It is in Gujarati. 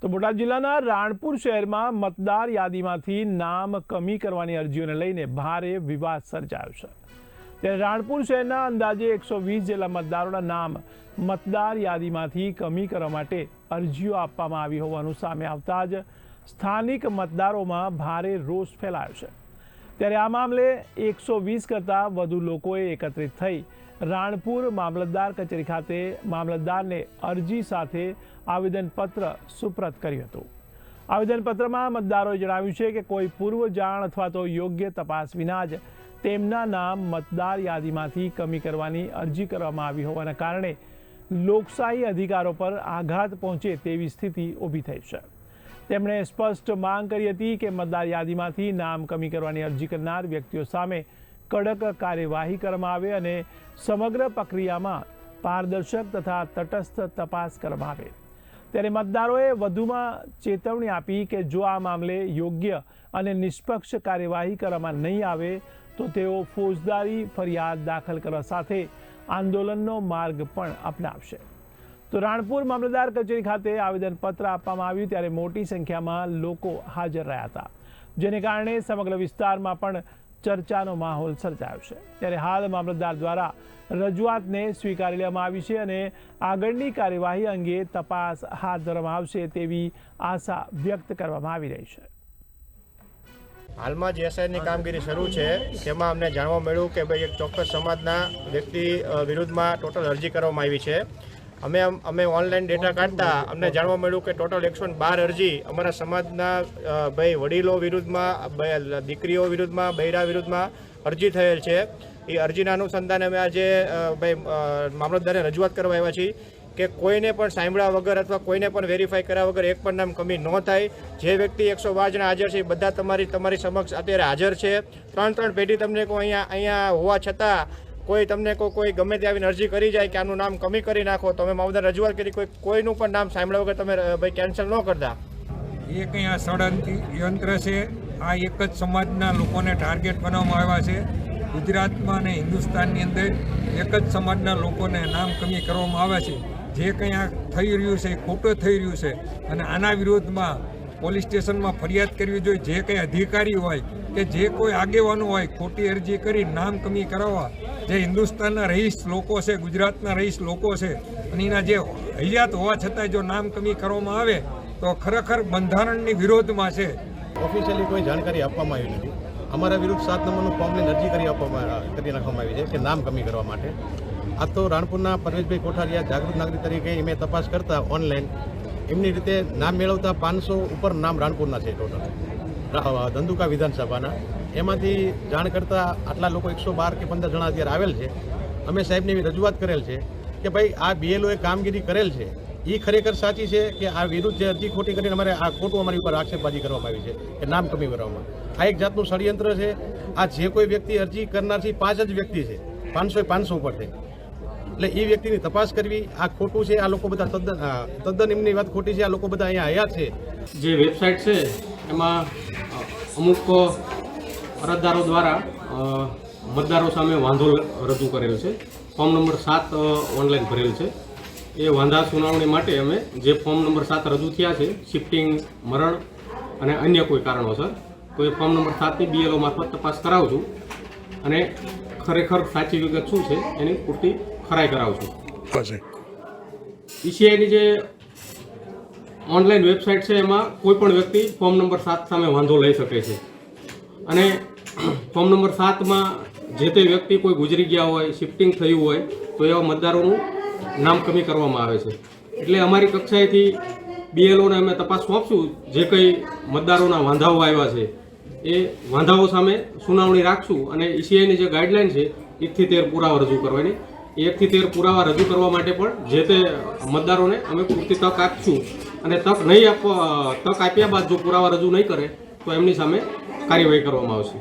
તો બોટાદ જિલ્લાના રાણપુર શહેરમાં મતદાર યાદીમાંથી નામ કમી કરવાની અરજીઓને લઈને ભારે વિવાદ સર્જાયો છે। ત્યારે રાણપુર શહેરના અંદાજે 120 જેટલા મતદારોના નામ મતદાર યાદીમાંથી કમી કરવા માટે અરજીઓ આપવામાં આવી હોવાનું સામે આવતા જ સ્થાનિક મતદારોમાં ભારે રોષ ફેલાયો છે। ત્યારે આ મામલે 120 કરતાં વધુ લોકોએ એકત્રિત થઈ રાણપુર મામલતદાર કચેરી ખાતે મામલતદારને અરજી સાથે આવેદનપત્ર સુપ્રત કર્યું હતું। આવેદનપત્રમાં મતદારોએ જણાવ્યું છે કે કોઈ પૂર્વ જાણ અથવા તો યોગ્ય તપાસ વિના જ તેમના નામ મતદાર યાદીમાંથી કમી કરવાની અરજી કરવામાં આવી હોવાના કારણે લોકશાહી અધિકારો પર આઘાત પહોંચે તેવી સ્થિતિ ઊભી થઈ છે। તેમણે સ્પષ્ટ માંગ કરી હતી કે મતદાર યાદીમાંથી નામ કમી કરવાની અરજી કરનાર વ્યક્તિઓ સામે કડક કાર્યવાહી કરવામાં આવે અને સમગ્ર પ્રક્રિયામાં પારદર્શક તથા તટસ્થ તપાસ કરવામાં આવે। ત્યારે મતદારોએ વધુમાં ચેતવણી આપી કે જો આ મામલે યોગ્ય અને નિષ્પક્ષ કાર્યવાહી કરવામાં નહીં આવે તો તેઓ ફોજદારી ફરિયાદ દાખલ કરવા સાથે આંદોલનનો માર્ગ પણ અપનાવશે। તો રાણપુર મામલતદાર કચેરી ખાતે આવેદનપત્ર આપવામાં આવ્યું ત્યારે મોટી સંખ્યામાં લોકો હાજર રહ્યા હતા, જેને કારણે સમગ્ર વિસ્તારમાં પણ ચર્ચાનો માહોલ સર્જાયો છે। ત્યારે હાલ મામલતદાર દ્વારા રજૂઆતને સ્વીકારી લેવામાં આવી છે અને આગળની કાર્યવાહી અંગે તપાસ હાથ ધરવામાં આવશે તેવી આશા વ્યક્ત કરવામાં આવી રહી છે। હાલમાં જે એસઆઈની કામગીરી શરૂ છે તેમાં અમને જાણવા મળ્યું કે ભાઈ એક ચોક્કસ સમાજના વ્યક્તિ વિરુદ્ધમાં ટોટલ અરજી કરવામાં આવી છે। અમે ઓનલાઈન ડેટા કાઢતા અમને જાણવા મળ્યું કે ટોટલ 112 અરજી અમારા સમાજના ભાઈ વડીલો વિરુદ્ધમાં, દીકરીઓ વિરુદ્ધમાં, બૈરા વિરુદ્ધમાં અરજી થયેલ છે। એ અરજીના અનુસંધાને અમે આજે ભાઈ મામલતદારને રજૂઆત કરવા આવ્યા છીએ કે કોઈને પણ સાંભળ્યા વગર અથવા કોઈને પણ વેરીફાઈ કર્યા વગર એક પણ નામ કમી ન થાય। જે વ્યક્તિ 112 જણા હાજર છે બધા તમારી સમક્ષ અત્યારે હાજર છે। 3 પેઢી તમને કોઈ અહીંયા હોવા છતાં કોઈ તમને કોઈ ગમે તે આવીને અરજી કરી જાય કે આનું નામ કમી કરી નાખો તો અમે મામલતદાર રજૂઆત કરી કોઈનું પણ નામ સાંભળ્યા વગર તમે ભાઈ કેન્સલ ન કરતા। એ કંઈ આ ષડયંત્ર છે। આ એક જ સમાજના લોકોને ટાર્ગેટ બનાવવામાં આવ્યા છે। ગુજરાતમાં અને હિન્દુસ્તાનની અંદર એક જ સમાજના લોકોને નામ કમી કરવામાં આવ્યા છે। જે કંઈ આ થઈ રહ્યું છે એ ખોટું થઈ રહ્યું છે અને આના વિરોધમાં પોલીસ સ્ટેશનમાં ફરિયાદ કરવી જોઈએ। જે કંઈ અધિકારી હોય કે જે કોઈ આગેવાનો હોય ખોટી અરજી કરી નામ કમી કરાવવા, જે હિન્દુસ્તાનના રહીશ લોકો છે, ગુજરાતના રહીશ લોકો છે અને એના જે હયાત હોવા છતાં જો નામ કમી કરવામાં આવે તો ખરેખર બંધારણની વિરોધમાં છે। ઓફિશિયલી કોઈ જાણકારી આપવામાં આવી નથી। અમારા વિરુદ્ધ 7 નંબરનું ફોર્મની અરજી કરી નાખવામાં આવી છે કે નામ કમી કરવા માટે। આ તો રાણપુરના પરેશભાઈ કોઠારિયા જાગૃત નાગરિક તરીકે મેં તપાસ કરતા ઓનલાઈન એમની રીતે નામ મેળવતા 500 ઉપર નામ રાણપુરના છે ટોટલ ધંધુકા વિધાનસભાના। એમાંથી જાણ કરતાં આટલા લોકો 112 કે 15 જણા અત્યારે આવેલ છે। અમે સાહેબને એવી રજૂઆત કરેલ છે કે ભાઈ આ BLOએ કામગીરી કરેલ છે એ ખરેખર સાચી છે કે આ વિરુદ્ધ જે અરજી ખોટી કરીને અમારે આ ખોટું અમારી ઉપર આક્ષેપબાજી કરવામાં આવી છે કે નામ કમી કરવામાં। આ એક જાતનું ષડયંત્ર છે। આ જે કોઈ વ્યક્તિ અરજી કરનાર છે 5 જ વ્યક્તિ છે, 500 ઉપર છે, એટલે એ વ્યક્તિની તપાસ કરવી આ ખોટું છે। આ લોકો બધા તદ્દન એમની વાત ખોટી છે। આ લોકો બધા અહીંયા હયાત છે। જે વેબસાઇટ છે એમાં અમુક અરજદારો દ્વારા મતદારો સામે વાંધો રજૂ કરેલ છે। ફોર્મ નંબર 7 ઓનલાઈન ભરેલ છે। એ વાંધા સુનાવણી માટે અમે જે ફોર્મ નંબર 7 રજૂ થયા છે, શિફ્ટિંગ, મરણ અને અન્ય કોઈ કારણોસર, તો એ ફોર્મ નંબર 7ની BLO મારફત તપાસ કરાવું છું અને ખરેખર સાચી વિગત શું છે એની પૂરતી ખરાઈ કરાવું છું। ECIની જે ઓનલાઈન વેબસાઇટ છે એમાં કોઈ પણ વ્યક્તિ ફોર્મ નંબર 7 સામે વાંધો લઈ શકે છે અને ફોર્મ નંબર 7માં જે તે વ્યક્તિ કોઈ ગુજરી ગયા હોય, શિફ્ટિંગ થયું હોય તો એવા મતદારોનું નામ કમી કરવામાં આવે છે। એટલે અમારી કક્ષાએથી BLOને અમે તપાસ સોંપશું। જે કંઈ મતદારોના વાંધાઓ આવ્યા છે એ વાંધાઓ સામે સુનાવણી રાખશું અને ECIની જે ગાઈડલાઈન છે 1 થી 13 પુરાવા રજૂ કરવાની। 1 થી 13 પુરાવા રજૂ કરવા માટે પણ જે તે મતદારોને અમે પૂરતી તક આપશું અને તક આપ્યા બાદ જો પુરાવા રજૂ નહીં કરે તો એમની સામે કાર્યવાહી કરવામાં આવશે।